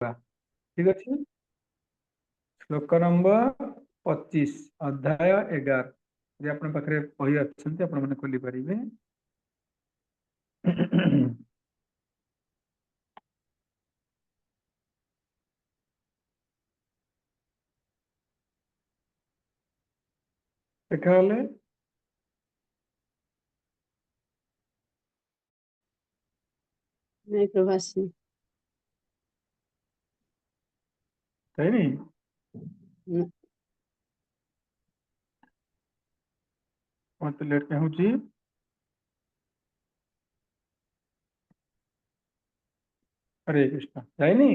ठीक अच्छे श्लोक नंबर 25 अध्याय 11 जे आपण पाखरे बही अच्छे आपण मैंने खोली पारे देखा नहीं प्रभासी नहीं न- मत लेट क्या होची हरे कृष्ण जाइनी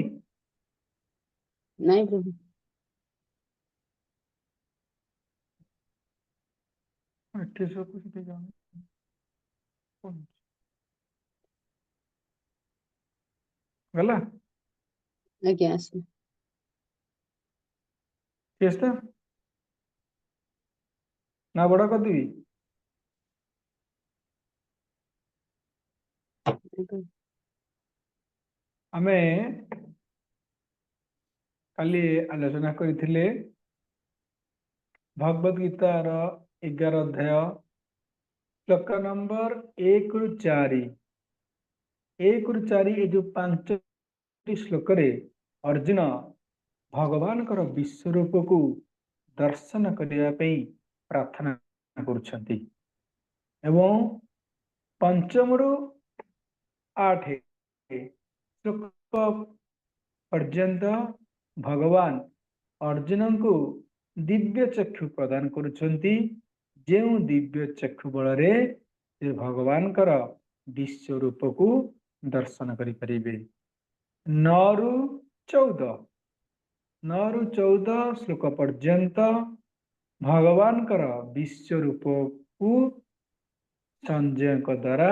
नहीं प्रभु एठी सब कुछ दे जाओ गला आज्ञा से चेष्टा ना बड़ा कर दी नहीं प्रभु। आमे काली आलोचना करथिले भगवद गीतार 11 अध्याय श्लोक नंबर 1 रु 4 1 रु 4 ए जो 5 श्लोक रे अर्जुन भगवान कर विश्वरूप को दर्शन करने प्रार्थना करुछंती एवं पंचम रु 8 श्लोक पर्यंत भगवान अर्जुन को दिव्य चक्षु प्रदान करुछंती जेउ दिव्य चक्षु बल रे से भगवान कर विश्वरूप को दर्शन करि परिबे 9 रु 14 9 रु 14 श्लोक पर्यंत भगवान कर विश्वरूप को संजय द्वारा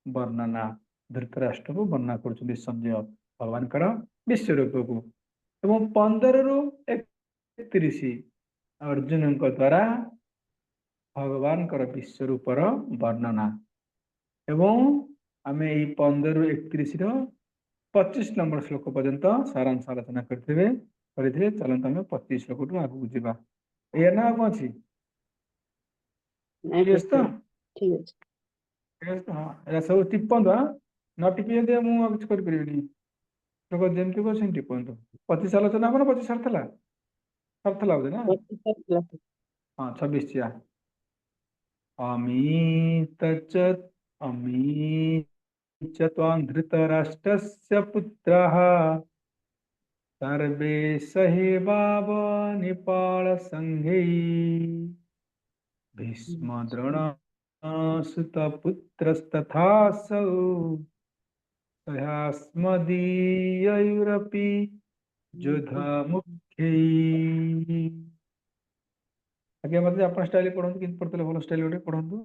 वर्णना धृतराष्ट्र को वर्णना कर संजय भगवान कर विश्वरूप को एवं 15 रु 31 अर्जुन द्वारा भगवान कर विश्वरूपर वर्णना एवं आम यही 15 रु 31 25 नंबर श्लोक पर्यंत सारांश आलोचना करते चलते आम 25 श्लोक टू आगू जावा या ना कौन अच्छी नहीं ठीक तो ठीक है हाँ सब टिपंतु हाँ न टिपी दिए मुझे किसी करें लोक जमती कौन टिपंतु 25 आलोचना कौन 25 सारा सारा बोधे ना हाँ 26 चिया अमीत अमी च त्वां धृतराष्ट्रस्य पुत्रः सर्वे सहेवाव निपालसङ्घैः भीष्मद्रोणसुतपुत्रस्तथासौ सहास्मदीयैरपि युद्धमुख्यैः आगे मतलब अपन स्टाइल पढ़ंतु किंतु पढ़तले भलो स्टाइल गोटे पढ़ंतु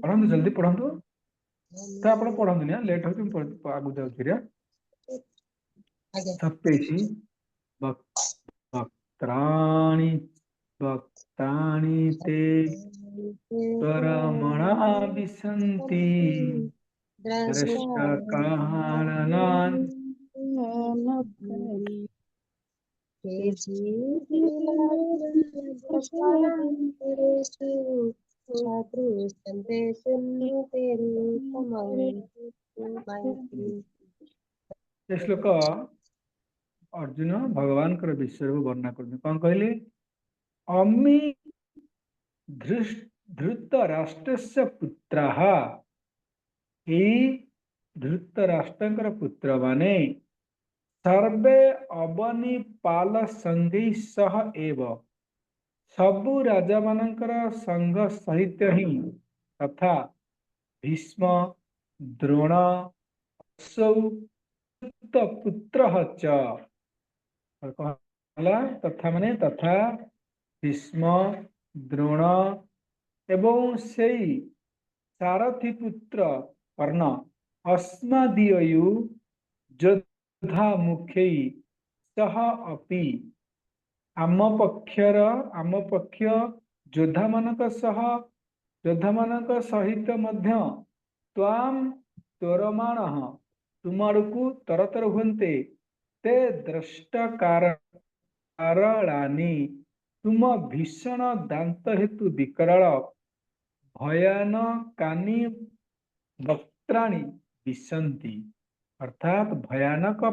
पढ़ंतु जल्दी पढ़ंतु तो आपण पढ़ंतु ना लेट हो तुम आगु जाउ छिरिया 27 वक्त्राणि वक्तानि ते परमणा विसन्ति दृष्टकालनान् श्लोक अर्जुन भगवान कर विषय वर्णना कर कौन कहले अमी धृतराष्ट्रस्य पुत्रः धृतराष्ट्र पुत्र माने सर्वे अवनिपाल संगी सह एव सबु राजा मानकर संघ सहित ही तथा भीष्म द्रोण पुत्र तथा माने तथा भीष्म द्रोण एवं से सारथी पुत्र कर्ण अस्मदीयु योद्धा मुख्य सह अपि आम पक्ष योद्धा मानक सह योद्धा मानक सहित मध्य त्वाम त्वरमाणः तुम आड़कू तरतर हुंते ते दृष्ट कारणानि तुम भीषण दांत हेतु विकराल भयानकानि वक्त्राणि विशन्ति अर्थात भयानक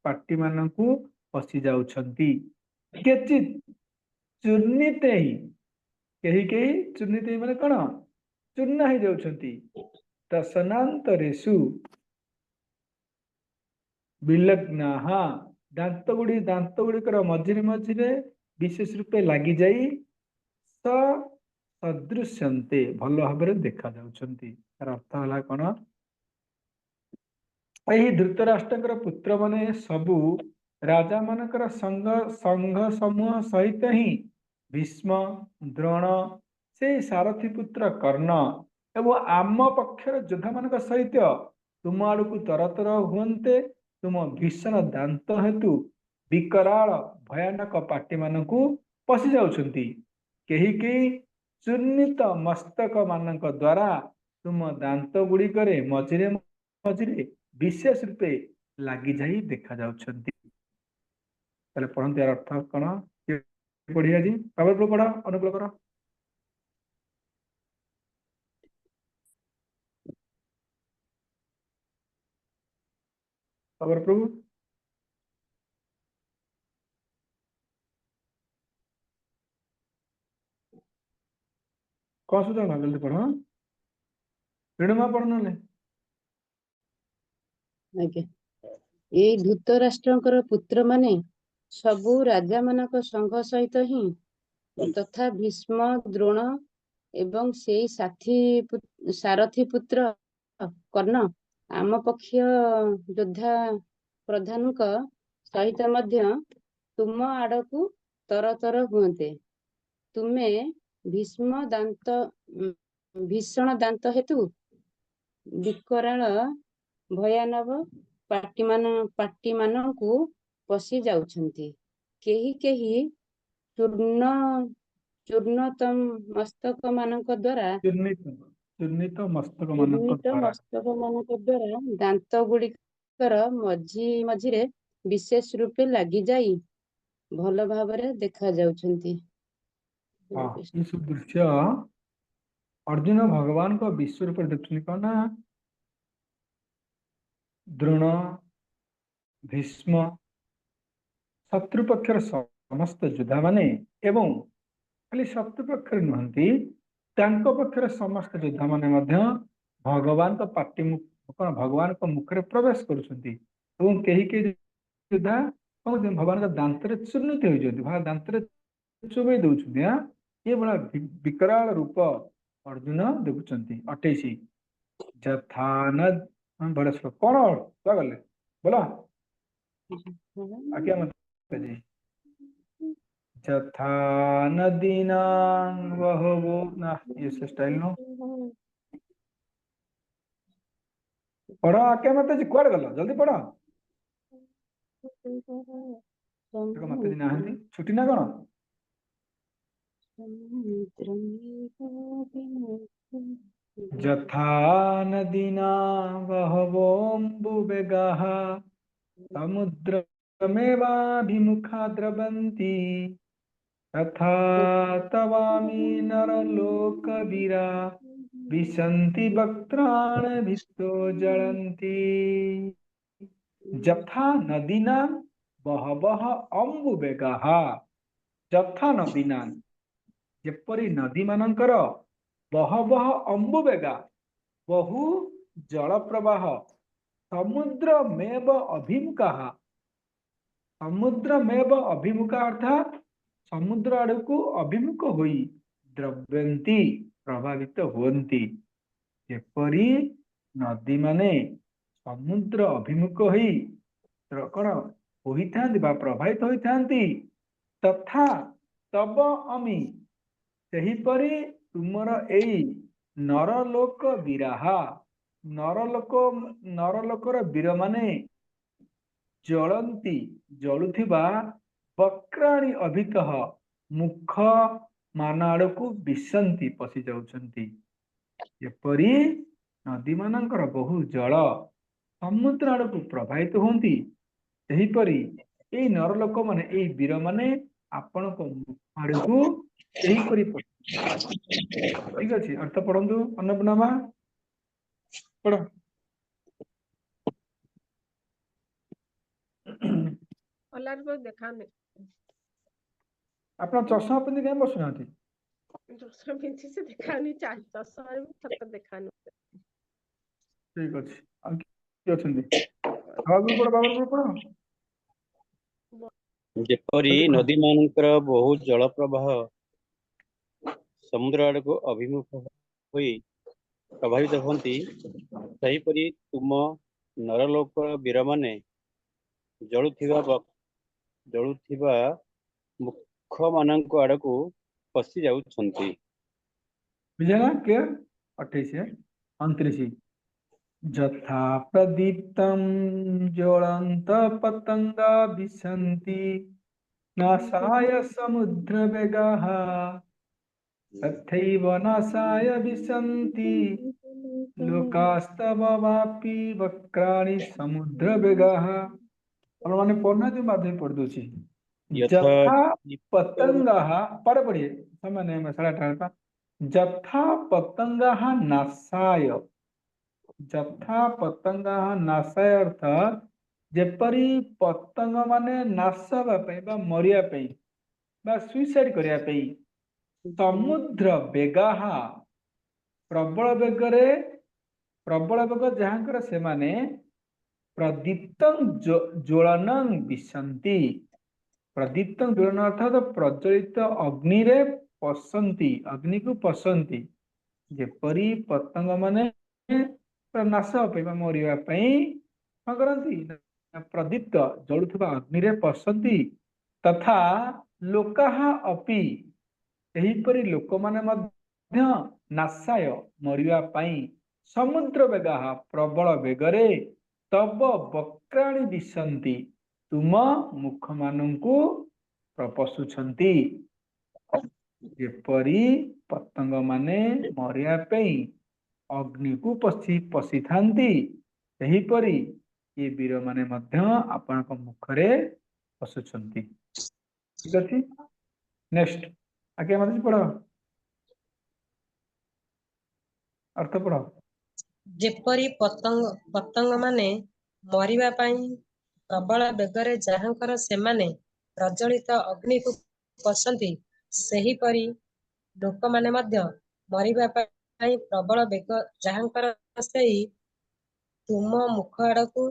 पाटी मानकू पशि जाउछन्ति केचित चूर्णिते ही कही कही चूर्णिते माने कौन चूर्ण हो जाउछन्ति तसनांतरेषु विलग्नाः दांत गुड़िकर मझिरे मझिरे विशेष रूपे लगी जाई सदृश्यन्ते भल भाव देखा जाउछन्ति तार अर्थ होला कौन यही धृतराष्ट्र पुत्र माने सबु राजा मानकर संघ समूह सहित ही भीष्म द्रोण से सारथी पुत्र कर्ण एवं आम पक्षर योद्धा मान सहित तुम आड़क तरतर हुंते तुम भीषण दांत हेतु विकराल भयानक पाटी मानकू पशि जाउछन्ति केही केही चूर्णित मस्तक मानक द्वारा तुम दांत गुड़िकरे मझिरे मझिरे विशेष रूपे लगी जाई देखा जाउछन्ति ताले पढ़ंत यार अर्थ कौन पढ़ी आज पावर पढ़ अनुकूल कर पावर प्रभु कौन सुझा जल्दी पढ़ ऋणमा पढ़ ना ଆଜ୍ଞା ଏଇ ଧୃତରାଷ୍ଟ୍ରଙ୍କର ପୁତ୍ର ମାନେ ସବୁ ରାଜା ମାନଙ୍କ ସଂଘ ସହିତ ହିଁ ତଥା ଭୀଷ୍ମ ଦ୍ରୋଣ ଏବଂ ସେଇ ସାରଥୀ ପୁତ୍ର କର୍ଣ୍ଣ ଆମ ପକ୍ଷୀୟ ଯୋଦ୍ଧା ପ୍ରଧାନଙ୍କ ସହିତ ମଧ୍ୟ ତୁମ ଆଡକୁ ତରତର ହୁଅନ୍ତେ ତୁମେ ଭୀଷଣ ଦାନ୍ତ ହେତୁ ବିକରାଳ ଭୟାନକ ପାଟି ମାନଙ୍କୁ ପଶି ଯାଉଛନ୍ତି କେହି କେହି ଚୂର୍ଣ୍ଣିତ ମସ୍ତକ ମାନଙ୍କ ଦ୍ୱାରା ଦାନ୍ତ ଗୁଡିକର ମଝିରେ ବିଶେଷ ରୂପେ ଲାଗି ଯାଇ ଭଲ ଭାବରେ ଦେଖା ଯାଉଛନ୍ତି ये सब दृश्य अर्जुन भगवान को विश्व रूप देखुनी कौन ना द्रोण भीष्म शत्रुपक्षर समस्त योद्धा माने एवं खाली शत्रुपक्षर नुहंती तांको पक्षर समस्त योद्धा माने मध्य भगवान को पाटी कौन भगवान को मुखरे प्रवेश करुछंती एवं केही के योद्धा भगवान का दांत रे चूर्णित हो जाती दांत रे चुबई दउछंती हां ये बड़ा विकराल रूप अर्जुन देखुचंती 28 जथानद बड़ा श्लोक कौन क्या गले बोला आज्ञा मत जी जथा नदीना वहवो ना ये स्टाइल नो पढ़ो आज्ञा मत जी कुआड़ गला जल्दी पढ़ो मत जी नाहंती छुट्टी ना कौन जथा नदीना बहवोऽम्बुवेगाः समुद्रमेवाभिमुखा द्रवन्ति तथा तवामि नरलोकवीरा विशन्ति वक्त्राणभिस्तो जलन्ति जथा नदीना बहवः अम्बुवेगाः जथा नदीना जेपरी नदी मानकर बहवह अम्बुवेगा बहु जल प्रवाह समुद्रमेव अभिमुखा अर्थात समुद्र आड़कू अभिमुख होई द्रव्यन्ति प्रभावित हुअन्ति जेपरी नदी माने समुद्र अभिमुख होई कौन होइथांती बा प्रभावित होइथांती तथा तब अमी सेहीपरि तुमर एई नरलोक वीराहा नरलोकर वीर माने जलंती जलुथिबा वक्राणि अभितः मुख मान आड़ को विसंती पशि जाउछंती एपरी नदी मानकर बहु जल समुद्र आड़ को प्रवाहित होती सेहीपरि एई नरलोक माने एई वीर माने आपण को आड़ को सेहीपरि ठीक अछि अर्थ पढ़ंतु अन्नपूर्णा पढ़ कलर को देखाने ଆପଣ ଚଷମା ପିନ୍ଧି କାହିଁ ବସୁନାହାନ୍ତି? चश्मा पिंची से देखानी चाहिए चश्मा भी थक देखानी ଠିକ ଅଛି ଆଉ କିଏ ଅଛନ୍ତି? ବାବାଗୁରୁ ପଢ ବାବାଗୁରୁ ପଢ ଯେପରି ଜଲ୍ଦି ପଢ। ନଦୀ ମାନଙ୍କର ବହୁ ଜଳ ପ୍ରବାହ ସମୁଦ୍ର ଆଡକୁ ଅଭିମୁଖ ହୋଇ ପ୍ରଭାବିତ ହୁଅନ୍ତି ସେହିପରି ତୁମ ନରଲୋକ ବୀରମାନେ ଜଳୁଥିବା ମୁଖ ମାନଙ୍କ ଆଡକୁ ପଶି ଯାଉଛନ୍ତି। ବୁଝିଲେ ନା କ୍ଲିୟର 28 29 ଯଥା ପ୍ରଦୀପ୍ତಂ ଜ୍ୱଳନ୍ତ ପତଙ୍ଗା ବିଶନ୍ତି ନାଶାୟ ସମୁଦ୍ର ବେଗାଃ तथैव नाशाय विशन्ति लोकास्तव वापि वक्राणि समुद्र बेगाः माने पढ़ना जो माध्यम पढ़ दूची यथा जथा पतंगाः पढ़ पढ़िए समय नहीं मैं साढ़े 18 का जथा पतंगाः नाशाय जथा पतंगाः नाशाय अर्थ जेपरी पतंग माने नाश हवा पई बा मरिया पई बा सुइसाइड करिया पई समुद्र बेगाः प्रबल बेगरे प्रबल बेग जहाँकर से माने प्रदीप्तं ज्वलनं विशन्ति प्रदीप्तं ज्वलन अर्थात प्रज्वलित अग्नि रे पसंती अग्नि को पसंती जेपरी पतंग माने नाश पाइबा मरिया पई करती प्रदीप्त जलुवा अग्नि रे पसंती तथा लोकाः अपि एहीपरि लोक माने मध्य नाशाय मरिया पई समुद्र बेगाः प्रबल बेगरे तब वक्राणि विशन्ति तुम मुख मानंकु प्रपशुछंती जेपरी पतंग माने मरिया पई अग्नि को पशि थांती सेहीपरि ये वीर माने मध्य आपनक मुखरे पशुछंती ठीक अछि नेक्स्ट आगे मत पढ़ो अर्थ पढ़ो ଯେପରି ପତଙ୍ଗ ମାନେ ମରିବା ପାଇଁ ପ୍ରବଳ ବେଗରେ ଯାହାଙ୍କର ସେମାନେ ପ୍ରଜ୍ୱଳିତ ଅଗ୍ନିକୁ ପଶନ୍ତି ସେହିପରି ଲୋକମାନେ ମଧ୍ୟ ମରିବା ପାଇଁ ପ୍ରବଳ ବେଗ ଯାହାଙ୍କର ସେଇ ତୁମ ମୁଖ ଆଡକୁ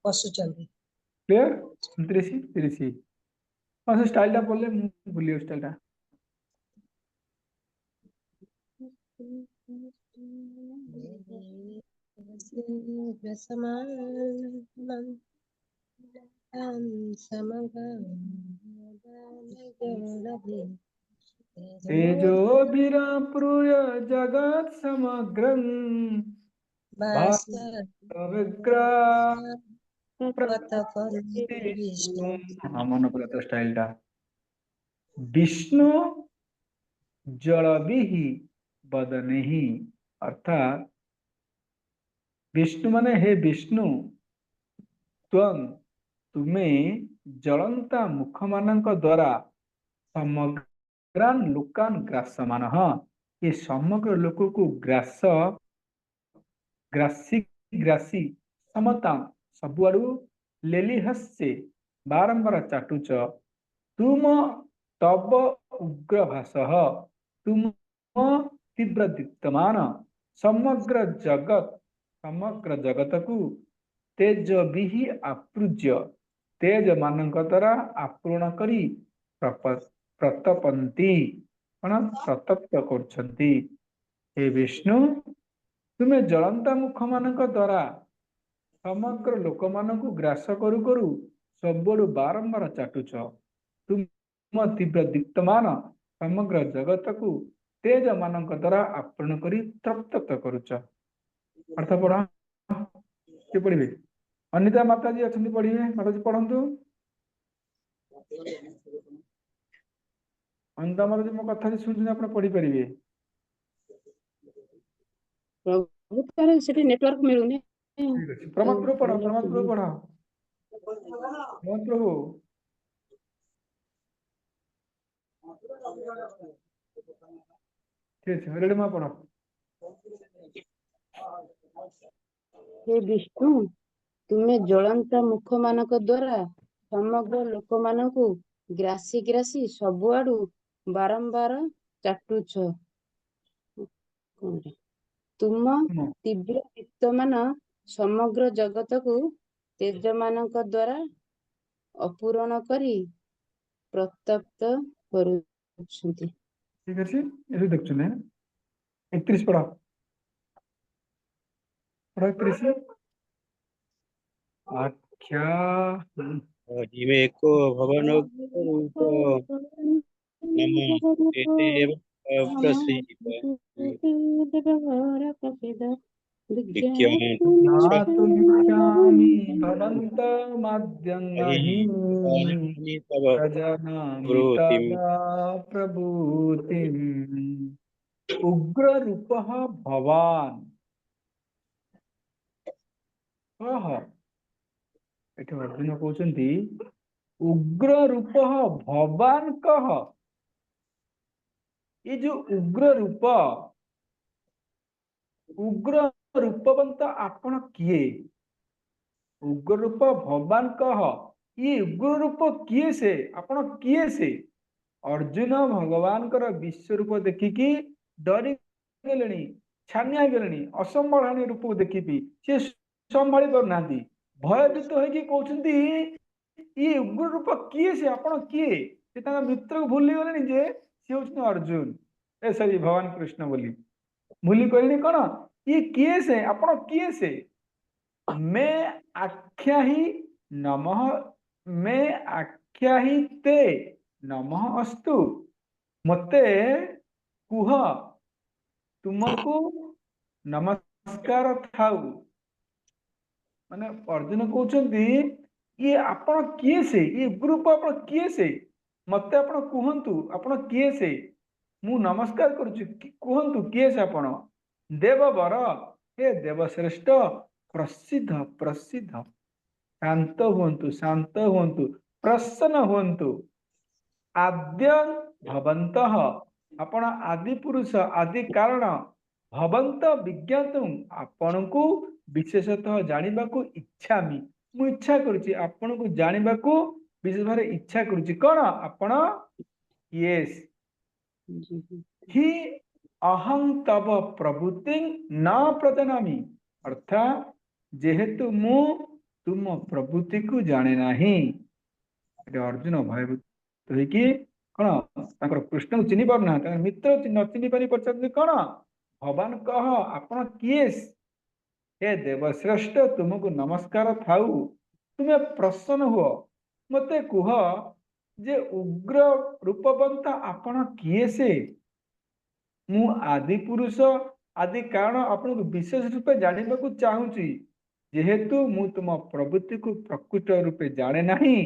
ପଶୁଛନ୍ତି। क्लियर 29 30 कौन सा स्टाइल टा बोले भूलियो स्टाइल टा तेजो वीरा प्रूय जगत समग्रं भाविग्रा मन पड़ा स्टाइल टा विष्णु जल भी बदने ही अर्थात विष्णु माने हे विष्णु त्वं तुम्हें जलंता मुख मानक द्वारा समग्रान लोकान ग्रासमान ये समग्र लोक को ग्रासी ग्रासी समता सबुआड़ू लेली हस्से बारंबार चाटुच तुम तब उग्र भाष तुम तीव्र दीप्तमान समग्र जगत को तेज भी आपूज्य तेज मानक द्वारा आपूर्ण करी प्रतपंती प्रतप्त करछंती हे विष्णु तुम्हें जलंता मुख मानक द्वारा समग्र लोक मान ग्रास करू करू सबुआड़ू बारंबार चाटुच तुम तीव्र दीप्तमान समग्र जगत को तेज मानक द्वारा आपूर्ण करी तप्त करुच अर्थ पढ़ किए पढ़े अनिता माताजी अच्छा पढ़े माताजी पढ़ु ଆମର ଯଦି ମୋ କଥା ଶୁଣୁଛନ୍ତି ଆପଣ ପଢିପାରିବେ। ପ୍ରଭୁ ତାର ସେଠି ନେଟୱାର୍କ ମିଳୁନି। ଠିକ ଅଛି, ପ୍ରମୋଦ ପ୍ରଭୁ ପଢ, ପ୍ରମୋଦ ପ୍ରଭୁ ପଢ, ପ୍ରମୋଦ ପ୍ରଭୁ। ଠିକ ଅଛି, ରେଡି ମା ପଢ। ହେ ବିଷ୍ଣୁ, ତୁମେ ଜ୍ୱଳନ୍ତ ମୁଖମାନଙ୍କ ଦ୍ୱାରା ସମଗ୍ର ଲୋକମାନଙ୍କୁ ଗ୍ରାସି ଗ୍ରାସି ସବୁଆଡୁ ବାରମ୍ବାର ଚାଟୁଛ। ତୁମ ଶୁଣ, ତୀବ୍ର ଚିତ୍ତମାନ ସମଗ୍ର ଜଗତକୁ ତେଜମାନଙ୍କ ଦ୍ୱାରା ଅପୂରଣ କରି ପ୍ରତପ୍ତ କରୁଛନ୍ତି। ଠିକ ଅଛି, ଏଠି ଦେଖୁଛନ୍ତି 31 ପଢ, ପଢ 31। ଆଖ୍ୟା जीवेको भवनोपरूप नम एतेव प्रसीद विज्ञातुं ज्ञातुमिच्छामि भवन्तमाद्यं नहि शक्नोमि तव प्रजानामि प्रवृत्तिं तदा प्रभूतिम्। उग्ररूपः भवान् कः। ଏଠି ଅର୍ଜୁନ କହୁଛନ୍ତି ଉଗ୍ର ରୂପ ଭବାନ କହ। ये जो उग्र रूपवंत आपण किए, उग्र रूप भगवान कह, ये उग्र रूप किए से, आपण किए से। अर्जुन भगवान कर विश्व रूप देखिकी डरी गले, छानिया गले, असंभाणी रूप देखी सी संभाली पारना, भयभीत होगी कहते ये उग्र रूप किए से, आपण किए से, मित्र को भूली गले जे सी हूँ अर्जुन, ए सॉरी भगवान कृष्ण बोली भूली कहले कौन, ये किए से, आपण किए से। मैं आख्या ही नमः, मैं आख्या ही ते नमः अस्तु, मते कुह तुमको नमस्कार थाउ। माने अर्जुन कहते ये आपण किए से, ये ग्रुप आपण किए से, मते आपण कहतु आपण किए से, मु नमस्कार करुच्ची, कहतु किए से आपण। देववर, हे देवश्रेष्ठ, प्रसिद्ध प्रसिद्ध, शांत हुंतु, शांत हुंतु, प्रसन्न हुंतु। आद्य भवन्तः, आपण आदि पुरुष, आदि कारण, भवंत विज्ञातुम, आपण को विशेषतः जानिबा को इच्छा मी, मु इच्छा करुच्ची आपण को जानिबा को विशेष भाव इच्छा करुच्ची। कौन आपण, यस ही अहं तव प्रभुति न प्रजानामि, अर्थात जेहेतु मु तुम प्रभुति को जाने नाही। अर्जुन भयभीत होइकी कौन कृष्ण को चिन्ह पारना, मित्र न चिन्ह पारि पचार कौन भगवान कह आपण किए, हे देवश्रेष्ठ तुमको नमस्कार थाउ, तुम्हें प्रसन्न हुओ, मते कुह जे उग्र रूपवंत आपण किए से। मु आदि पुरुष आदि कारण आपन को विशेष रूपे जानवा को चाहूची, जेहेतु मु तुम प्रवृत्ति को प्रकृत रूपे जाने नहीं,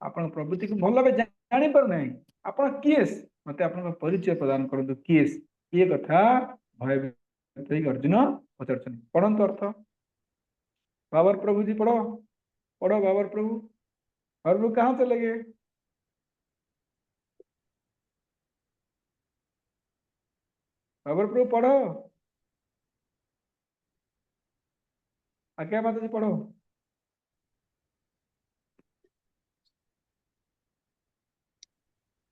आपण प्रवृत्ति को भल भाव जानी पार नहीं, आपण किए मते आपण परिचय प्रदान करंतु किए। ये कथा भय अर्जुन पचार पढ़ंतु अर्थ। बाबर प्रभु जी पढ़ो, पढ़ो बाबर प्रभु, प्रभु कहाँ चले गए। बाबर प्रभु पढ़ो, आज्ञा माता जी पढ़ो।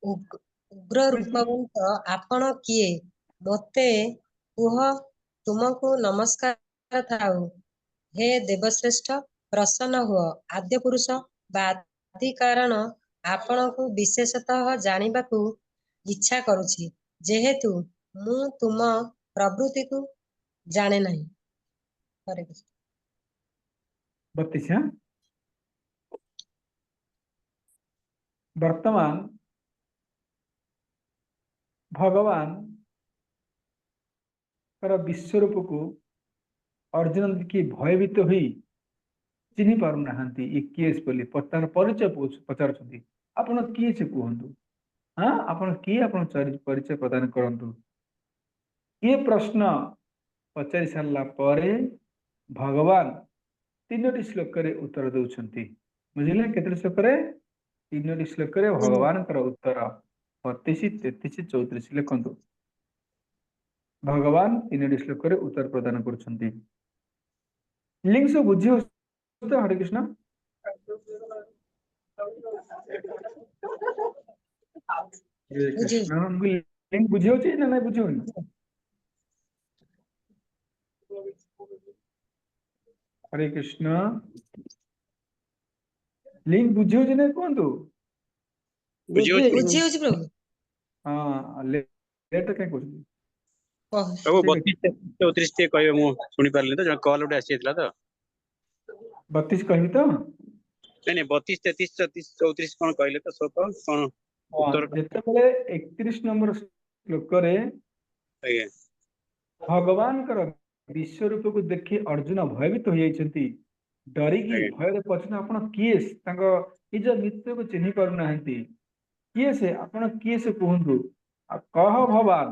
उग्र रूपवंत आपण किए, मते कुह तुमको नमस्कार थाउ, हे देवश्रेष्ठ प्रसन्न हुओ, आद्य पुरुष बा आदि कारण आपण को विशेषतः जानिबाकू इच्छा करुछि, जेहेतु मु तुम प्रवृत्ति को जाने नहीं। हरे कृष्ण। 32 वर्तमान भगवान कर विश्वरूप को अर्जुन की भयभीत हुई चिन्ह पारना, ये किए बोली परिचय पचार, आपण किए से कहतु, हाँ आपण किए आपण परिचय प्रदान करंतु। ये प्रश्न पचारि सारला परे भगवान 3टी श्लोक रे उत्तर दउछंती। बुझिले केते श्लोक रे? 3टी श्लोक रे भगवान कर उत्तर 32 33 34 लिखंतु। भगवान 3टी श्लोक रे उत्तर प्रदान करुछंती। लिंक से बुझियो तो हरे कृष्ण हरे बुझी कृष्ण लिंक बुझियो छी ना नहीं बुझियो? हरे कृष्ण लिंक बुझियो छी नहीं कोंतु? ବୁଝି ହଉଛି ବୁଝି ହଉଛି ପ୍ରଭୁ। हाँ लेट काई कोछ ପ୍ରଭୁ ଠିକ ଅଛି। 32 34 ଟିକେ କହିବେ ମୁଁ ଶୁଣି ପାରିଲି ତ ଜଣେ କଲ୍ ଗୋଟେ ଆସି ଯାଇଥିଲା ତ 32 କହିବି ତ? ନାଇଁ ନାଇଁ 32 33 34 34 କଣ କହିଲେ ତ ସୋ କଣ ଉତ୍ତର ଯେତେବେଳେ 31 ନମ୍ବର ଶ୍ଲୋକରେ ଆଜ୍ଞା ଭଗବାନଙ୍କର ବିଶ୍ୱ ରୂପକୁ ଦେଖି ଅର୍ଜୁନ ଭୟଭୀତ ହୋଇଯାଇଛନ୍ତି ଡରିକି ଆଜ୍ଞା ଭୟରେ ପଛନ ଆପଣ କିଏ ତାଙ୍କ ନିଜ ମିତ୍ରକୁ ଚିହ୍ନି ପାରୁନାହାନ୍ତି କିଏ ସେ ଆପଣ କିଏ ସେ କୁହନ୍ତୁ ଆଉ କହ ଭଗବାନ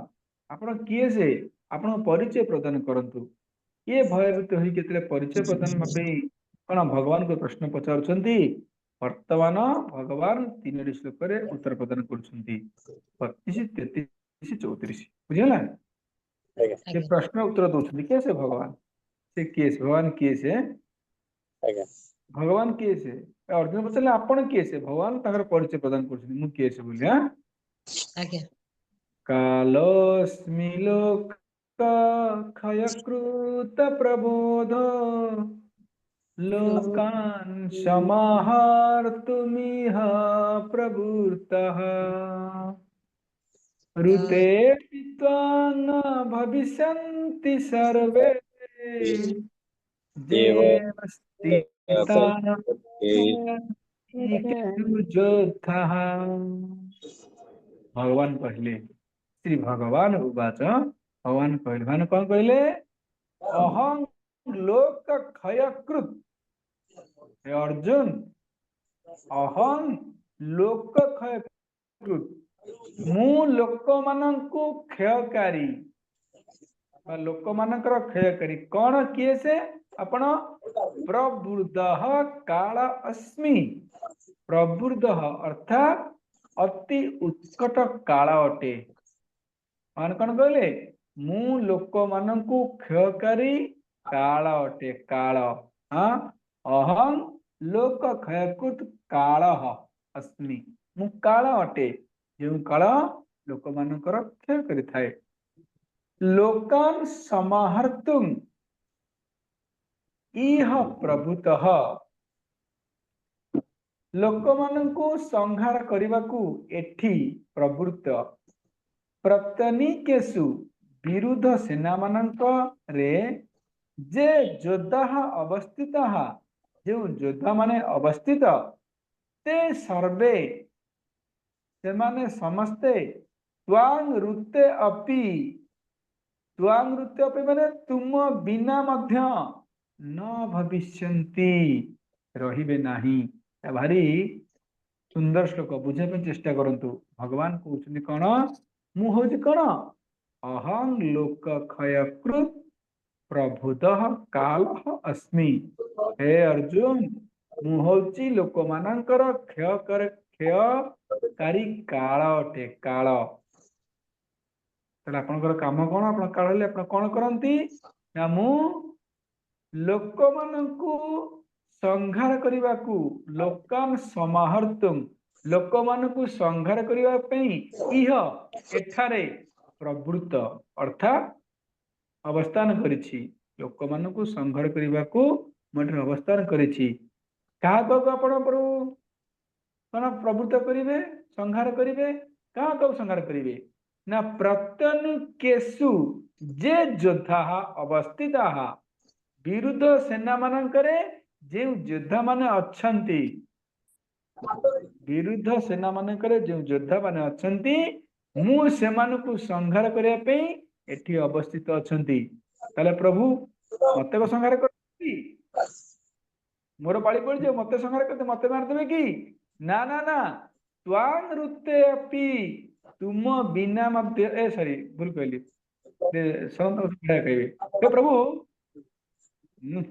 ଆପଣ କିଏ ସେ ଆପଣ ପରିଚୟ ପ୍ରଦାନ କରନ୍ତୁ କିଏ ଭୟଭୀତ ହୋଇ କେତେବେଳେ ପରିଚୟ ପ୍ରଦାନ ପାଇଁ କଣ ଭଗବାନଙ୍କୁ ପ୍ରଶ୍ନ ପଚାରୁଛନ୍ତି ବର୍ତ୍ତମାନ ଭଗବାନ 3ଟି ଶ୍ଲୋକରେ ଉତ୍ତର ପ୍ରଦାନ କରୁଛନ୍ତି 32 33 34 ବୁଝିଲା ଆଜ୍ଞା ସେ ପ୍ରଶ୍ନ उत्तर ଦଉଛନ୍ତି କିଏ ସେ ଭଗବାନ ସେ କିଏ ସେ ଭଗବାନ କିଏ ସେ ଆଜ୍ଞା ଭଗବାନ କିଏ ସେ ଅର୍ଜୁନ ପଚାରିଲେ ଆପଣ କିଏ ସେ ଭଗବାନ ତାଙ୍କର ପରିଚୟ ପ୍ରଦାନ କରୁଛନ୍ତି ମୁଁ କିଏ ସେ ବୋଲି ଆଜ୍ଞା କାଲୋସ୍ମି ଲୋକ କ୍ଷୟକୃତ ପ୍ରବୋଧ लोकान् समाहर्तुमिह प्रवृत्तः ऋते त्वां न भविष्यन्ति सर्वे एव जेव स्थिताः योद्धाः भगवान कहले श्री भगवान उवाच भगवान कहले भगवान कौन कहले अहं लोक क्षयकृत हे अर्जुन अहं लोक क्षयकृत ମୁଁ ଲୋକମାନଙ୍କୁ କ୍ଷୟକାରୀ ବା ଲୋକମାନଙ୍କର କ୍ଷୟକାରୀ କଣ କିଏ ସେ ଆପଣ ପ୍ରବୃଦ୍ଧଃ କାଳ ଅସ୍ମି ପ୍ରବୃଦ୍ଧଃ ଅର୍ଥାତ୍ ଅତି ଉତ୍କଟ କାଳ ଅଟେ ମାନେ କଣ କହିଲେ ମୁଁ ଲୋକମାନଙ୍କୁ କ୍ଷୟକାରୀ କାଳ ଅଟେ କାଳ ହଁ ଅହଂ ଲୋକ କ୍ଷୟକୃତ କାଳଃ ଅସ୍ମି ମୁଁ କାଳ ଅଟେ ଯେଉଁ କାଳ ଲୋକମାନଙ୍କର କ୍ଷୟ କରିଥାଏ लोकान् समाहर्तुम् इह प्रभुतः ଲୋକମାନଙ୍କୁ ସଂହାର କରିବାକୁ ଏଠି ପ୍ରବୃତ୍ତ ପ୍ରତ୍ୟନିକେଷୁ ବିରୁଦ୍ଧ ସେନାମାନଙ୍କରେ ଯେ ଯୋଦ୍ଧାଃ ଅବସ୍ଥିତାଃ ଯେଉଁ ଯୋଦ୍ଧାମାନେ ଅବସ୍ଥିତ ते सर्वे ସେମାନେ ସମସ୍ତେ ତ୍ୱାଂ ଋତେ ଅପି ତ୍ୱାଂ ଋତେ ଅପି ମାନେ ତୁମ ବିନା ମଧ୍ୟ ନ ଭବିଷ୍ୟନ୍ତି ରହିବେ ନାହିଁ ଭାରି ସୁନ୍ଦର ଶ୍ଲୋକ ବୁଝିବା ପାଇଁ ଚେଷ୍ଟା କରନ୍ତୁ ଭଗବାନ କହୁଛନ୍ତି କଣ ମୁଁ ହଉଛି କଣ ଅହଂ ଲୋକ କ୍ଷୟକୃତ ପ୍ରଭୁତଃ କାଲଃ ଅସ୍ମି ହେ ଅର୍ଜୁନ ମୁଁ ହଉଛି ଲୋକମାନଙ୍କର କ୍ଷୟକାରୀ କାଳ ଅଟେ କାଳ ତାହେଲେ ଆପଣଙ୍କର କାମ କଣ ଆପଣ କାଳ ହେଲେ ଆପଣ କଣ କରନ୍ତି ନା ମୁଁ ଲୋକମାନଙ୍କୁ ସଂହାର କରିବାକୁ ଲୋକାନ୍ ସମାହର୍ତ୍ତୁମ୍ ଲୋକମାନଙ୍କୁ ସଂହାର କରିବା ପାଇଁ ଇହ ଏଠାରେ ପ୍ରବୃତ୍ତ ଅର୍ଥାତ୍ ଅବସ୍ଥାନ କରିଛି ଲୋକମାନଙ୍କୁ ସଂହାର କରିବାକୁ ମୁଁ ଏଠାରେ ଅବସ୍ଥାନ କରିଛି କାହାକୁ ଆପଣ କଣ ପ୍ରବୃତ୍ତ କରିବେ ସଂହାର କରିବେ କାହାକୁ ସଂହାର କରିବେ ନା ପ୍ରତ୍ୟନିକେଷୁ ଯେ ଯୋଦ୍ଧାଃ ଅବସ୍ଥିତାଃ ବିରୁଦ୍ଧ ସେନା ମାନଙ୍କରେ ଯେଉଁ ଯୋଦ୍ଧା ମାନେ ଅଛନ୍ତି ବିରୁଦ୍ଧ ସେନା ମାନଙ୍କରେ ଯେଉଁ ଯୋଦ୍ଧା ମାନେ ଅଛନ୍ତି ମୁଁ ସେମାନଙ୍କୁ ସଂହାର କରିବା ପାଇଁ ଏଠି ଅବସ୍ଥିତ ଅଛନ୍ତି ତାହେଲେ ପ୍ରଭୁ ମତେ ସଂହାର କରନ୍ତି ମୋର ପାଳି ପଡିଯିବ ମତେ ସଂହାର କରିଦେବେ ମତେ ମାରିଦେବେ କି ନା ନା ନା त्वां ऋते अपि तुम बिना मध्य ए सॉरी भूल कहली कहिए हे प्रभु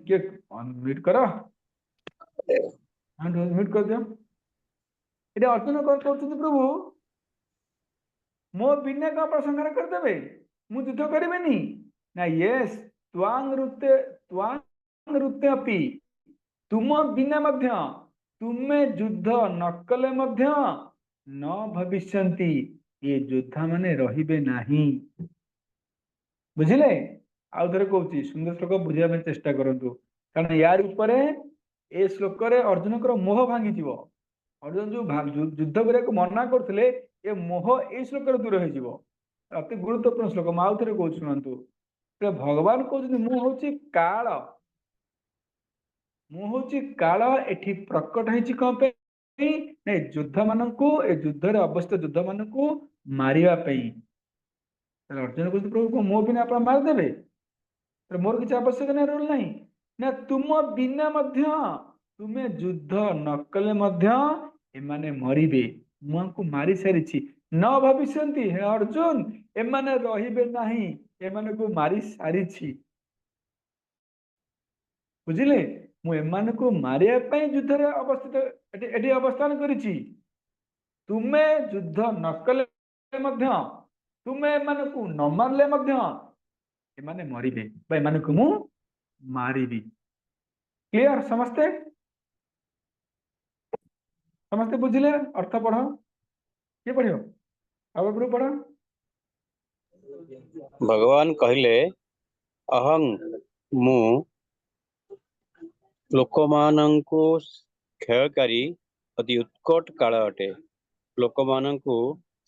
के म्यूट करो म्यूट कर दियो ये अर्जुन कौन कहते प्रभु मो बिना का आप संहार करदेवे मु युद्ध करेनि ना यस त्वां ऋते अपि तुम बिना मध्य तुमे युद्ध न कले मध्य न भविष्यन्ति ये योद्धा माने रहिबे नाही बुझिले आउ थरे कहूची सुंदर श्लोक बुझिया ପାଇଁ चेष्टा करंतु कारण यार ऊपरे ए श्लोक रे अर्जुन कर मोह भांगी जीवो अर्जुन जो युद्ध करे को मना करथिले ए मोह ए श्लोक रे दूर होई जीवो अति गुरुत्वपूर्ण श्लोक म आउ थरे कहूची सुनंतु ते भगवान कहउछन मु होची काल मु होची काल एठी प्रकट हेची कोन पे नै युद्ध माननकु ए युद्ध रे अवस्थित युद्ध माननकु मारिया पई अर्जुन कहते प्रभु को मो बिना आप मार देवे मोर किसी आवश्यक नहीं रोल नहीं ना तुम बिना मध्य तुमे युद्ध न कले मध्य एमाने मरिबे मुआंकु मारी सारिछि न भविष्यन्ति हे अर्जुन एमाने रहिबे नाही एमाने को मारी सारिछि बुझिले मु एमाने को मारिया पई युद्ध रे अवस्थित एठी अवस्थान करिछि तुमे युद्ध न कले मध्य तुमे एमाने को न मारले मध्य एमाने मरिबे बा एमाने को मु मारिबी क्लियर समस्ते समस्ते बुझिले अर्थ पढ़ के पढ़ियो अब गुरु पढ़ भगवान कहले अहं मु लोकमानंकु क्षयकारी अति उत्कट काल अटे लोकमानंकु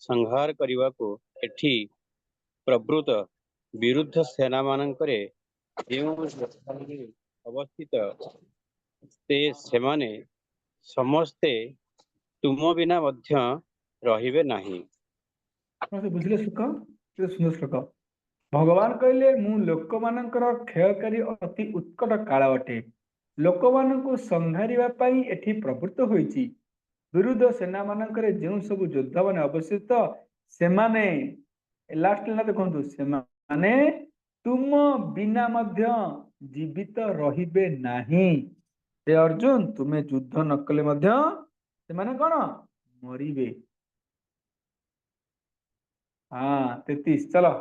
संहार करिवाकु एठी प्रवृत्त विरुद्ध सेना मानंकरे अवस्थित ते सेमाने समस्ते तुम बिना मध्य रहिबे नाही बुझिले श्लोक सुंदर श्लोक भगवान कहले मु लोक मानकर क्षयकारी अति उत्कट काल अटे लोक मानकु संहारिबा पई एठी प्रवृत्त होईची विरुद्ध सेना मानकरे जेउ सब योद्धा माने अवस्थित सेमाने लास्ट ना देखंतु सेमाने तुम बिना मध्य जीवित रहिबे नाही हे अर्जुन तुमे युद्ध न कले मध्य सेमाने कोन मरिबे हाँ 33 चलो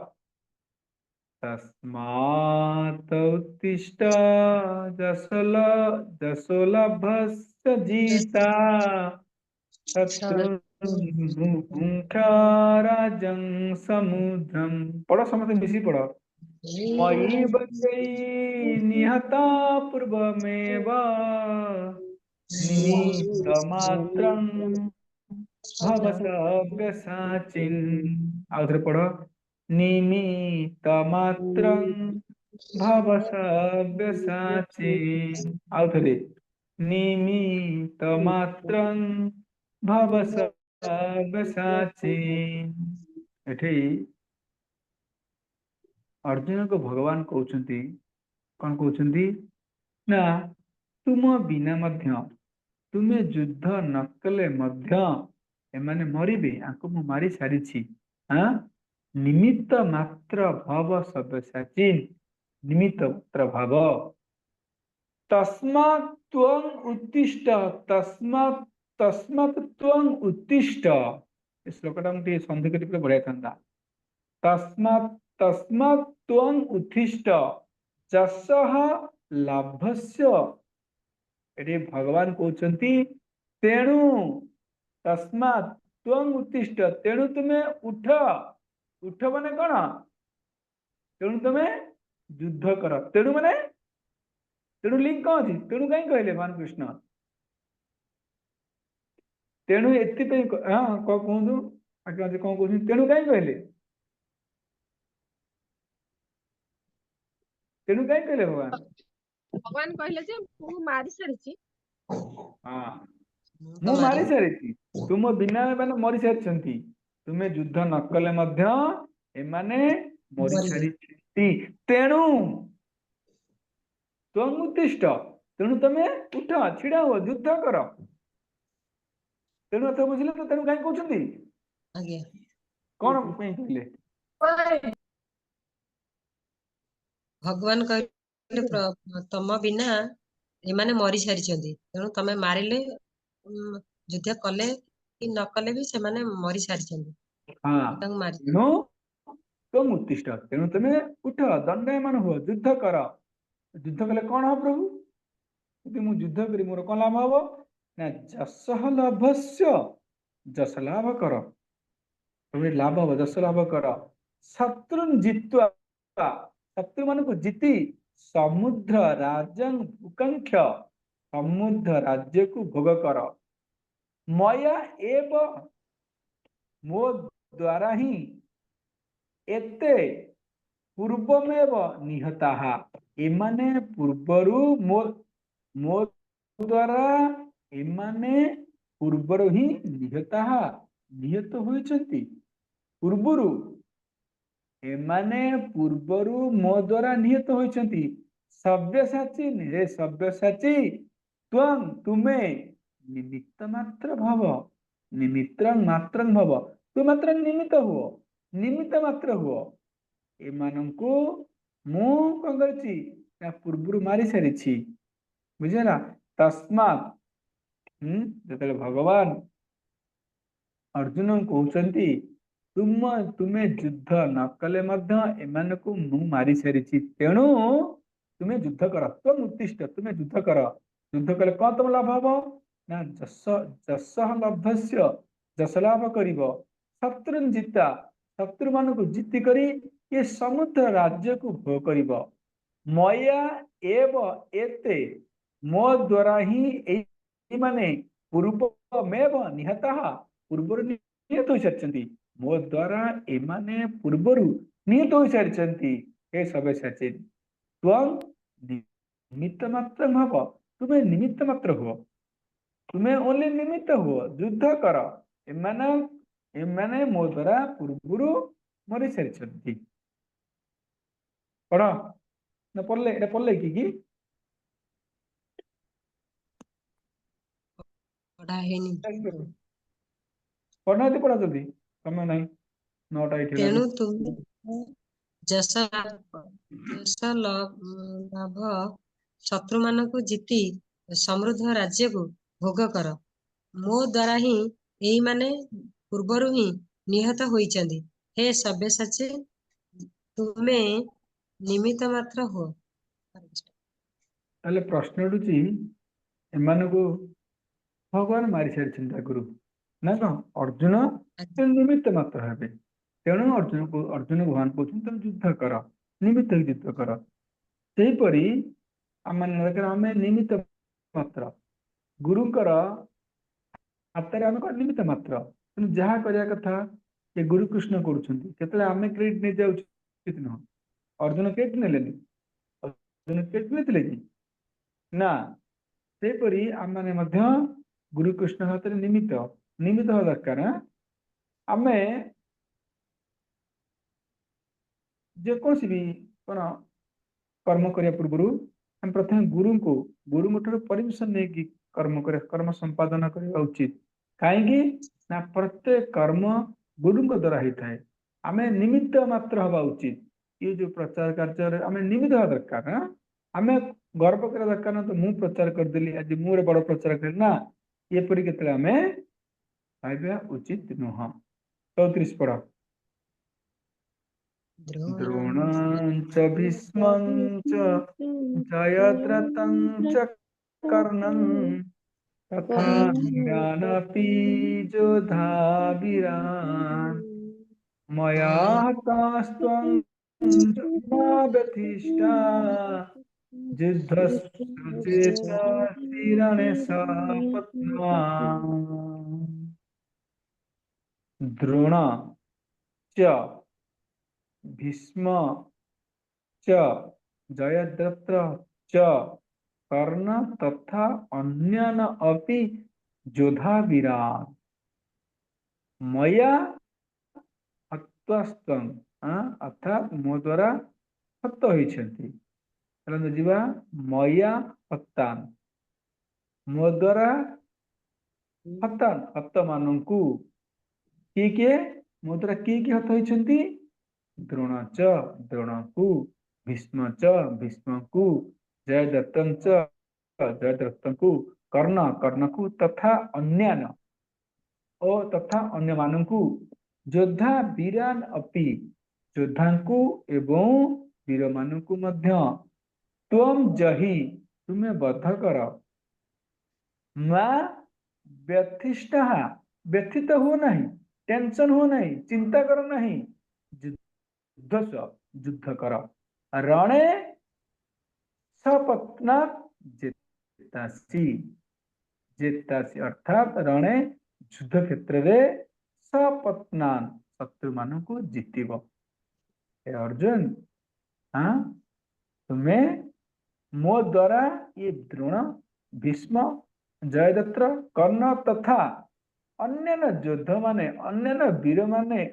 तस्मात् उत्तिष्ठ जसोलभस्य जीता राजं समुद्रम पढ़ो समझते मिसी पढ़ो मयि वचै निहता पूर्वमेव निमित्तमात्रं भवसव्यसाचिन् आउथरे पढ़ो निमित्तमात्रं भवसव्यसाचिन् आउथरे निमित्तमात्रं भवसव्यसाचिन् एठी अर्जुन को भगवान कहउछंती कौन कहउछंती ना तुम बिना मध्य तुमे युद्ध न कले मध्य एमाने मरिबे आको मु मारी सारिछि हां निमित्त मात्र भव सव्यसाची निमित्त मात्र भव तस्मात् त्वं उत्तिष्ठ तस्मात् त्वं उत्तिष्ठ इस श्लोकटा मुझे संधि करी बढ़िया था तस्मात् त्वं उत्तिष्ठ जसः लाभस्य एटी भगवान कहउछंती तेणु तस्मात् त्वं उत्तिष्ठ तेणु तुमे उठ उठ माने कोन तेणु तुमे युद्ध कर तेणु माने तेणु लिंक कौन थी तेणु कहीं कहले भगवान कृष्ण तेणु एति पे हां कहूँ आगे आज कौन कहूँ तेणु कहीं कहले तेणु कहीं कहले भगवान भगवान कहले जे मु मारी सारिछि हां मु मारी सारिछि तुम बिना माने मरी सारिछंती तुमे युद्ध न कले मध्य एमाने मरी सारिछंती तेणु त्वं उत्तिष्ठ तेणु तमे उठ छिड़ा हो युद्ध कर ତେଣୁ ଏତେ ବୁଝିଲେ ତ, ତେଣୁ କାହିଁ କହୁଛନ୍ତି? ଆଜ୍ଞା। କଣ ପାଇଁ କହିଲେ? ଭଗବାନ କହିଲେ ତମ ବିନା ଏମାନେ ମରି ସାରିଛନ୍ତି, ତେଣୁ ତମେ ମାରିଲେ ଯୁଦ୍ଧ କଲେ କି ନ କଲେ ବି ସେମାନେ ମରି ସାରିଛନ୍ତି, ହଁ, ତାଙ୍କୁ ମାରି ତେଣୁ ତୁମ ଉତ୍ତିଷ୍ଠ, ତେଣୁ ତୁମେ ଉଠ, ଦଣ୍ଡାୟମାନ ହୁଅ, ଯୁଦ୍ଧ କର। ଯୁଦ୍ଧ କଲେ କଣ ହବ ପ୍ରଭୁ? ଯଦି ମୁଁ ଯୁଦ୍ଧ କରି ମୋର କଣ ଲାଭ ହବ? ନା ଯଶଃ ଲାଭସ୍ୟ, ଯଶ ଲାଭ କର। ତମେ ଲାଭ ହବ, ଯଶ ଲାଭ କର। ଶତ୍ରୁନ୍ ଜିତ୍ୱା, ଶତ୍ରୁ ମାନଙ୍କୁ ଜିତି ସମୁଦ୍ର ରାଜଂ ଭୂକାଂକ୍ଷ, ସମୁଦ୍ର ରାଜ୍ୟକୁ ଭୋଗ କର। ମୟା ଏବ, ମୋ ଦ୍ୱାରା ହିଁ ଏତେ ପୂର୍ବମେବ ନିହତାଃ, ଏମାନେ ପୂର୍ବରୁ ମୋ ଦ୍ୱାରା ଏମାନେ ପୂର୍ବରୁ ହିଁ ନିହତାଃ, ନିହତ ହୋଇଛନ୍ତି। ପୂର୍ବରୁ ଏମାନେ ପୂର୍ବରୁ ମୋ ଦ୍ୱାରା ନିହତ ହୋଇଛନ୍ତି। ସବ୍ୟସାଚୀ, ରେ ସବ୍ୟସାଚୀ, ତ୍ୱଂ ତୁମେ ନିମିତ୍ତ ମାତ୍ର ଭବ, ନିମିତ୍ତ ମାତ୍ର ଭବ, ତୁ ମାତ୍ର ନିମିତ୍ତ ହୁଅ, ନିମିତ୍ତ ମାତ୍ର ହୁଅ। ଏମାନଙ୍କୁ ମୁଁ କଣ କରିଛି ନା ପୂର୍ବରୁ ମାରି ସାରିଛି। ବୁଝିଲା? ତସ୍ମାତ୍, ଯେତେବେଳେ ଭଗବାନ ଅର୍ଜୁନ କହୁଛନ୍ତି ତୁମେ ଯୁଦ୍ଧ ନ କଲେ ମଧ୍ୟ ଏମାନଙ୍କୁ ମୁଁ ମାରି ସାରିଛି, ତେଣୁ ତୁମେ ଯୁଦ୍ଧ କର। ତୁମ ଉତ୍ତିଷ୍ଠ, ତୁମେ ଯୁଦ୍ଧ କର। ଯୁଦ୍ଧ କଲେ କଣ ତମ ଲାଭ ହବ? ନା ଯଶଃ ଲଭସ୍ୟ, ଯଶ ଲାଭ କରିବ। ଶତ୍ରୁନ୍ ଜିତା, ଶତ୍ରୁ ମାନଙ୍କୁ ଜିତି କରି ଏ ସମୁଦ୍ର ରାଜ୍ୟକୁ ଭୋଗ କରିବ। ମୟା ଏବ ଏତେ, ମୋ ଦ୍ୱାରା ହିଁ ଏଇମାନେ ପୂର୍ବମେବ ନିହତାଃ, ପୂର୍ବରୁ ନିହତ ହୋଇସାରିଛନ୍ତି। ମୋ ଦ୍ୱାରା ଏମାନେ ପୂର୍ବରୁ ନିହତ ହୋଇସାରିଛନ୍ତି। ହେ ସବ୍ୟସାଚୀ, ତ୍ୱଂ ନିମିତ୍ତ ମାତ୍ର ଭାବ, ତୁମେ ନିମିତ୍ତ ମାତ୍ର ହୁଅ, ତୁମେ ଓନ୍ଲି ନିମିତ୍ତ ହୁଅ, ଯୁଦ୍ଧ କର। ଏମାନେ ମୋ ଦ୍ୱାରା ପୂର୍ବରୁ ମରି ସାରିଛନ୍ତି। ପଢ ନା ପଢିଲେ? ଏଟା ପଢିଲେ କି? ପଢା ହେଇନି। ପଢୁନାହାନ୍ତି, ପଢା ଜଲ୍ଦି, ସମୟ ନାହିଁ, 9ଟା ଏଇଠି ତେଣୁ ହେଲାଣି। ତୁମେ ଯଶ ଲାଭ, ଶତ୍ରୁମାନଙ୍କୁ ଜିତି ସମୃଦ୍ଧ ରାଜ୍ୟକୁ ଭୋଗ କର। ମୋ ଦ୍ୱାରା ହିଁ ଏଇମାନେ ପୂର୍ବରୁ ହିଁ ନିହତ ହୋଇଛନ୍ତି। ହେ ସବ୍ୟସାଚୀ, ତୁମେ ନିମିତ୍ତ ମାତ୍ର ହୁଅ। ତାହେଲେ ପ୍ରଶ୍ନ ଉଠୁଛି, ଏମାନଙ୍କୁ ଭଗବାନ ମାରି ସାରିଛନ୍ତି ଆଗରୁ, ନା କଣ? ଅର୍ଜୁନ ନିମିତ୍ତ ମାତ୍ର ହେବେ। ତେଣୁ ଅର୍ଜୁନ ଭଗବାନ କହୁଛନ୍ତି ତମେ ଯୁଦ୍ଧ କର, ନିମିତ୍ତ ଯୁଦ୍ଧ କର। ସେହିପରି ଆମେ ନିମିତ୍ତ ମାତ୍ର, ଗୁରୁଙ୍କର ହାତରେ ଆମେ କଣ? ନିମିତ୍ତ ମାତ୍ର। ତେଣୁ ଯାହା କରିବା କଥା ସେ ଗୁରୁ କୃଷ୍ଣ କରୁଛନ୍ତି। କେତେବେଳେ ଆମେ କ୍ରେଡିଟ ନେଇଯାଉଛୁ, ଉଚିତ ନୁହଁ। ଅର୍ଜୁନ କ୍ରେଡିଟ ନେଲେନି? ଅର୍ଜୁନ କ୍ରେଡିଟ ନେଇଥିଲେ କି? ନା। ସେହିପରି ଆମେ ମଧ୍ୟ ଗୁରୁ କୃଷ୍ଣ ହାତରେ ନିମିତ୍ତ ହେବା ଦରକାର। ଆମେ ଯେକୌଣସି ବି କଣ କର୍ମ କରିବା ପୂର୍ବରୁ ଆମେ ପ୍ରଥମେ ଗୁରୁଙ୍କ ଠାରୁ ପରମିଶନ ନେଇକି କର୍ମ ସମ୍ପାଦନ କରିବା ଉଚିତ। କାହିଁକି ନା ପ୍ରତ୍ୟେକ କର୍ମ ଗୁରୁଙ୍କ ଦ୍ୱାରା ହେଇଥାଏ। ଆମେ ନିମିତ୍ତ ମାତ୍ର ହବା ଉଚିତ। ये जो प्रचार କାର୍ଯ୍ୟରେ ଆମେ ନିମିତ୍ତ ହେବା ଦରକାର। ଆମେ ଗର୍ବ କରିବା ଦରକାର ନା, ତ ମୁଁ ପ୍ରଚାର କରିଦେଲି, ଆଜି ମୁଁ ଗୋଟେ ବଡ ପ୍ରଚାର କଲି, ନା, ଏପରି କେତେବେଳେ ଆମେ ଭାବିବା ଉଚିତ ନୁହଁ। 34 ପଢ। ଦ୍ରୋଣାଞ୍ଚ ଭୀଷ୍ମଞ୍ଚ ଜୟଦ୍ରଥଞ୍ଚ କର୍ଣ୍ଣଂ ତଥା ଜ୍ଞାନପି ଯୋଧା বীরান ময়া হতাস্ত্বং ব্যথিষ্টা যুদ্ধস্যুচিতাচিরণে সপত্ন্যা। দ্রোণ চ ভীষ্ম চ জয়দ্রথ চ কর্ণ তথা अन्यान अपि যোধা বীরান ময়া ହତ୍ୱାସ୍ତ୍ୱଂ, ଅର୍ଥାତ୍ ମୋ ଦ୍ୱାରା ହତ ହୋଇଛନ୍ତି। ଚାଲନ୍ତୁ ଯିବା। ମୟା ହତାନ୍, ମୋ ଦ୍ୱାରା हतान हत मानू किए मो द्वारा किए हत होती द्रोण च द्रोण को भीष्म च भीष्म को जयदत्त च जयदत्त को कर्ण कर्ण को तथा अन्यान और तथा अन्य मानू योद्धा वीरान अपि योद्धा को एवं वीर मानू मध्य त्वम जहि तुम्हें बद्ध कर माँ व्यथिष्ट व्यथित हो नहीं टेंशन हो नहीं चिंता करो नहीं युद्ध युद्ध कर रणे सपत्ना जेतासी जेतासी अर्थात रणे युद्ध क्षेत्र में सपत्नान शत्रु मान को जीतब अर्जुन हाँ तुम्हें मो द्वारा ये द्रोण भीष्म जयदत्त कर्ण तथा अन्य योद्ध माने अन्य वीर माने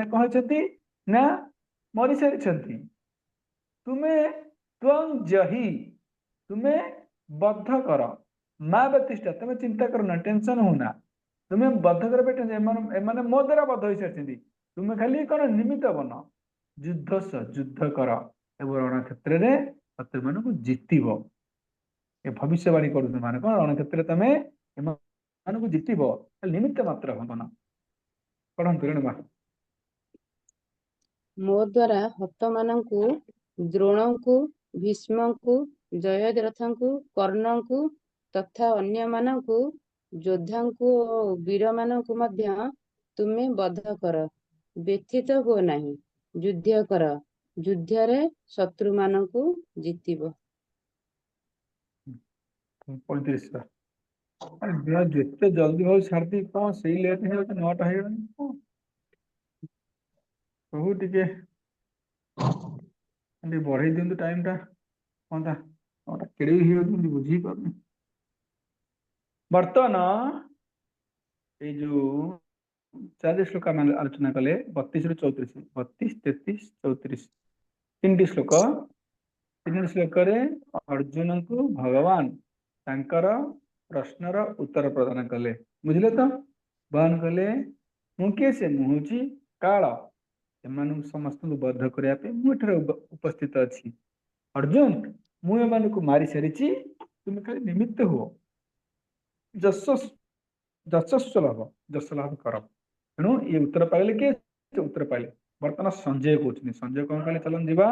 कहते ना मरी सारी तुम्हें त्वं जहि तुम्हें बद्ध कर माँ व्यतिष्ठा तुम्हें चिंता करना टेंशन होना तुम्हें बद्ध कर बैठे मो द्वारा बद्ध हो सारी तुम्हें खाली कौन निमित्त बन युद्ध कर एवं रण क्षेत्र में शत्रु मान को जीतब ये भविष्यवाणी करुछ माने कौन रण क्षेत्र में मान को जीतब निमित्त मात्र बन पढ़ंतु ऋण ମୋ ଦ୍ୱାରା ହତମାନଙ୍କୁ ଦ୍ରୋଣଙ୍କୁ ଭୀଷ୍ମଙ୍କୁ ଜୟଦ୍ରଥଙ୍କୁ କର୍ଣ୍ଣଙ୍କୁ ତଥା ଅନ୍ୟମାନଙ୍କୁ ଯୋଦ୍ଧାଙ୍କୁ ଓ ବୀରମାନଙ୍କୁ ମଧ୍ୟ ତୁମେ ବଧ କର ବ୍ୟଥିତ ହୁଅ ନାହିଁ ଯୁଦ୍ଧ କର ଯୁଦ୍ଧରେ ଶତ୍ରୁମାନଙ୍କୁ ଜିତିବ 35 ଯେତେ ଜଲ୍ଦି ଭାବୁ ଛାଡିଦି କଣ ସେଇ ଲେଟ୍ ହେଇଯାଉଛି 9ଟା ହେଇଗଲାଣି ପ୍ରଭୁ ଟିକେ ବଢେଇ ଦିଅନ୍ତୁ ଟାଇମ ଟା କଣ ଟା 9ଟା କେଡେ ହେଇଯାଉଛି ବୁଝି ପାରୁନି ବର୍ତ୍ତମାନ ଏଇ ଯୋଉ 40 ଶ୍ଲୋକ ଆମେ ଆଲୋଚନା କଲେ 32 ରୁ 34 32 33 34 ତିନିଟି ଶ୍ଲୋକ ତିନି ଶ୍ଲୋକରେ अर्जुन को भगवान तांकर प्रश्नर उत्तर प्रदान कले बुझिले तो भगवान कहले मु किए से मुझी काल एम समस्त बद्ध करने उपस्थित अच्छी अर्जुन मुझे को मारी सारी तुम खाली निमित्त हो जशस्व लाभ कर तेणु ये उत्तर पाइले किए उत्तर पाइले बर्तमान संजय कहते संजय कौन कहले चलन जीवा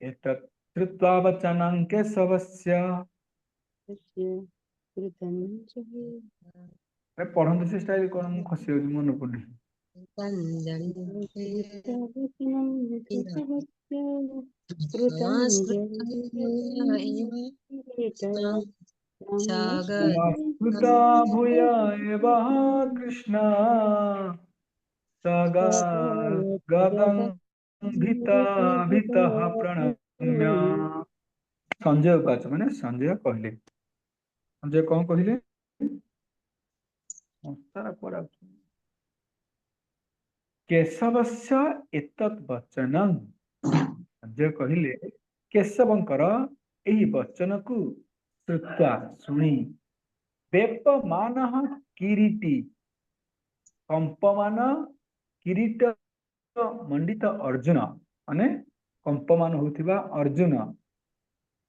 एतत् श्रुत्वा वचनं केशवस्य पढ़ंतु से स्टाइल कौन मु खसी होची मन पड़नी संस्कृता भूय एव कृष्ण सगदं भीतः प्रणम्य संजय उवाच माने संजय कहले संजय कौन कहले केशवस्य एतत् वचनं संजय कहले केशवंकर एही वचन को श्रुत्वा सुनी वेपमानः किरीटी कंपमान किरीट मंडित अर्जुन माने कंपमान होथिबा अर्जुन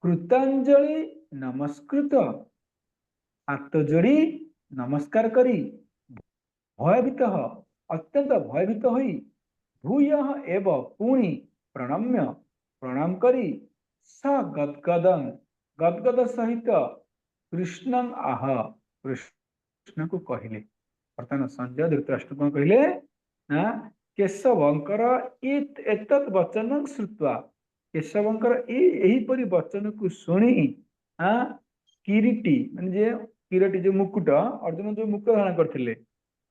कृतांजलि नमस्कृत हाथ जोड़ी नमस्कार करी भयभीत अत्यंत भयभीत होई भूय एव पुणी प्रणम्य प्रणाम करी स गदगदं गदगद सहित कृष्ण आह कृष्ण को कहले बर्तमान संजय धृतराष्ट्र को कहले ना केशवंकर एतत् वचन श्रुत्वा केशवंकर एहीपरि वचन को शुणी किरीटी माने किरीटी जो मुकुट अर्जुन जो मुकुट धारण करथिले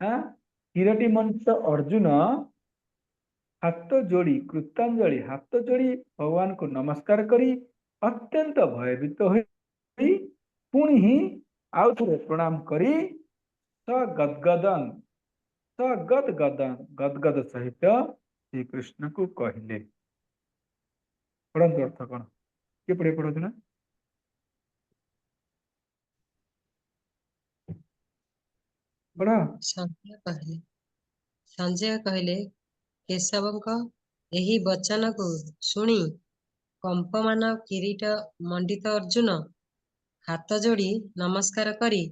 किरीटी मंच अर्जुन हाथ जोड़ी कृतांजलि हाथ जोड़ी भगवान को नमस्कार करी अत्यंत भयभीत होई पुणी ही आउ थे प्रणाम करी स गदगदं गदगद सहित श्री कृष्ण को कहले पढ़ंतु अर्थ कौन किए पढ़े पढ़ो ना ପଢ। ସଞ୍ଜୟ କହିଲେ କେଶବଙ୍କ ଏହି ବଚନକୁ ଶୁଣି କମ୍ପମାନ କିରୀଟ ମଣ୍ଡିତ ଅର୍ଜୁନ ହାତ ଯୋଡ଼ି ନମସ୍କାର କରି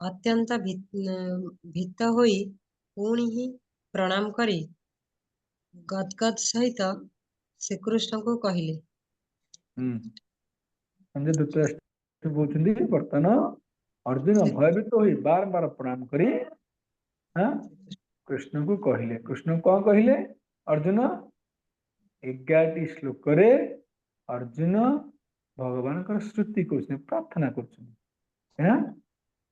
ଅତ୍ୟନ୍ତ ଭୀତ ହୋଇ ପୁଣି ହିଁ ପ୍ରଣାମ କରି ଗଦ୍ଗଦ୍ ସହିତ ଶ୍ରୀକୃଷ୍ଣଙ୍କୁ କହିଲେ। ସଞ୍ଜୟ ଧୃତରାଷ୍ଟ୍ର କହୁଛନ୍ତି ବର୍ତ୍ତମାନ ଅର୍ଜୁନ ଭୟଭୀତ ହୋଇ ବାରମ୍ବାର ପ୍ରଣାମ କରି କୃଷ୍ଣଙ୍କୁ କହିଲେ। କୃଷ୍ଣ କଣ କହିଲେ? ଅର୍ଜୁନ 11ଟି ଶ୍ଲୋକରେ ଅର୍ଜୁନ ଭଗବାନଙ୍କର ସ୍ତୁତି କରୁଛନ୍ତି, ପ୍ରାର୍ଥନା କରୁଛନ୍ତି।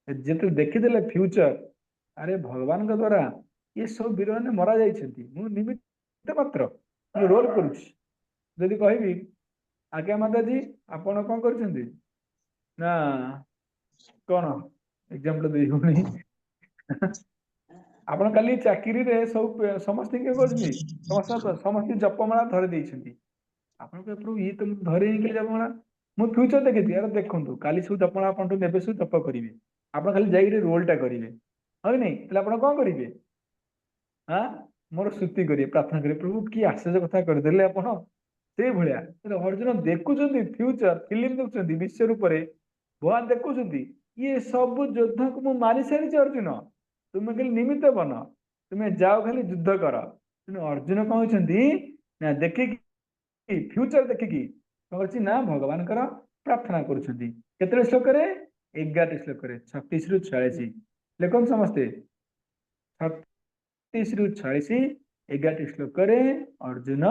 ଯେତେବେଳେ ଦେଖିଦେଲେ ଫ୍ୟୁଚର, ଆରେ ଭଗବାନଙ୍କ ଦ୍ଵାରା ଏ ସବୁ ବୀରମାନେ ମରା ଯାଇଛନ୍ତି, ମୁଁ ନିମିତ୍ତ ମାତ୍ର ରୋଲ କରୁଛି। ଯଦି କହିବି ଆଜ୍ଞା ମାତାଜୀ ଆପଣ କଣ କରୁଛନ୍ତି ନା କଣ ଏକ୍ସାମ୍ପଲ ଦେଇ ହଉନି ଆପଣ କାଲି ଚାକିରିରେ ସବୁ ସମସ୍ତେ କିଏ କରୁଛନ୍ତି, ସମସ୍ତେ ଜପମାଳା ଧରି ଦେଇଛନ୍ତି। ଆପଣଙ୍କ ପ୍ରଭୁ ଇଏ ତ ଧରେ ହେଇକି ଜପମାଳା, ମୁଁ ଫ୍ୟୁଚର ଦେଖିଛି। ଆରେ ଦେଖନ୍ତୁ କାଲି ସବୁ ଜପମାଳା ଆପଣଠୁ ନେବେ, ସବୁ ଜପ କରିବେ, ଆପଣ ଖାଲି ଯାଇକି ରୋଲଟା କରିବେ, ହଁ ନାଇଁ? ତାହେଲେ ଆପଣ କଣ କରିବେ? ମୋର ସ୍ତୁତି କରିବେ, ପ୍ରାର୍ଥନା କରିବେ, ପ୍ରଭୁ କି ଆଶ୍ଚର୍ଯ୍ୟ କଥା କରିଦେଲେ ଆପଣ। ସେଇଭଳିଆ ଅର୍ଜୁନ ଦେଖୁଛନ୍ତି ଫ୍ୟୁଚର, ଫିଲ୍ମ ଦେଖୁଛନ୍ତି ବିଶ୍ୱ ରୂପରେ। ଭଗବାନ ଦେଖୁଛନ୍ତି ଇଏ ସବୁ ଯୋଦ୍ଧାଙ୍କୁ ମୁଁ ମାରି ସାରିଛି ଅର୍ଜୁନ, ତୁମେ ଖାଲି ନିମିତ୍ତ ବନ, ତୁମେ ଯାଅ ଖାଲି ଯୁଦ୍ଧ କର। ତେଣୁ ଅର୍ଜୁନ କଣ ହଉଛନ୍ତି ନା ଦେଖିକି, ଫ୍ୟୁଚର ଦେଖିକି କଣ କରୁଛି ନା ଭଗବାନଙ୍କର ପ୍ରାର୍ଥନା କରୁଛନ୍ତି। କେତେଟା ଶ୍ଲୋକରେ? 11ଟି ଶ୍ଲୋକରେ, 36 ରୁ 46। ଲେଖନ୍ତୁ ସମସ୍ତେ, 36 ରୁ 46 11ଟି ଶ୍ଲୋକରେ ଅର୍ଜୁନ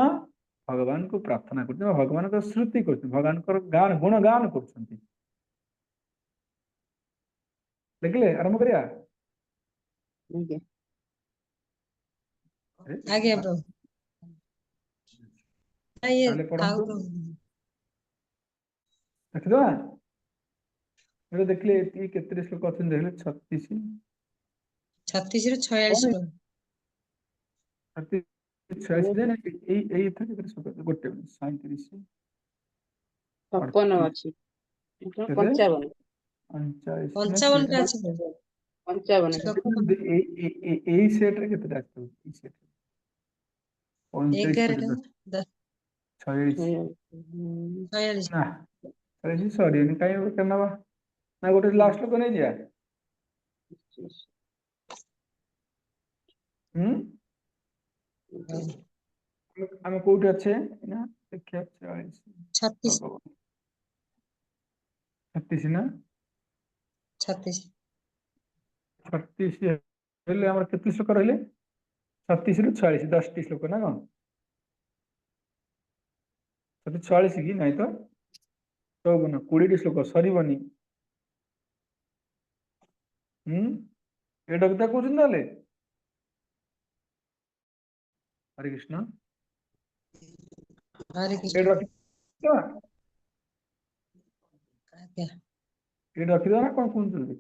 ଭଗବାନଙ୍କୁ ପ୍ରାର୍ଥନା କରୁଛନ୍ତି, ଭଗବାନଙ୍କର ସ୍ତୁତି କରୁଛନ୍ତି, ଭଗବାନଙ୍କର ଗୁଣ ଗାନ କରୁଛନ୍ତି। ଦେଖିଲେ? ଆରମ୍ଭ କରିବା। ଆଜ୍ଞା ପ୍ରଭୁ। ତାହେଲେ ପଢନ୍ତୁ, ଦେଖିଦବା। ଏବେ ଦେଖିଲେ ଏତିକି କେତେ ଶ୍ଲୋକ ଅଛନ୍ତି ଦେଖିଲେ? 36 ରୁ 46 ପ୍ରଭୁ। 46 ଏଇଥିରେ କେତେ ଶ୍ଲୋକ? ଗୋଟେ ମିନିଟ୍, 37 56 ଅଛି, 55 55ଟା ଅଛି ପ୍ରଭୁ। 55 ଏଇ ସେଟରେ କେତେଟା ଆସିବ? ଏଇ ସେଟରେ 11 46 46 ନା, 46 ସରିବନି, କାହିଁ ଗୋଟେ ନବା ନା, ଗୋଟେ ଲାଷ୍ଟ ଲୋକ ନେଇଯିବା। ଆମେ କୋଉଠି ଅଛେ ନା? ଦେଖିବା 36 ନା 36 ହେଲେ ଆମର କେତେ ଶ୍ଲୋକ ରହିଲେ? 36 ରୁ 46, 10ଟି ଶ୍ଲୋକ ନା କଣ? 46 କି ନାଇଁ ତ 20ଟି ଶ୍ଲୋକ ସରିବନି। ଏଇଟା କଥା କହୁଛନ୍ତି ତାହେଲେ। ହରେ କୃଷ୍ଣ। ହରେ କୃଷ୍ଣ। ଏଇଟା ରଖିଦବା, ଆଜ୍ଞା ଏଇଟା ରଖିଦବା ନା କଣ କହୁଛନ୍ତି?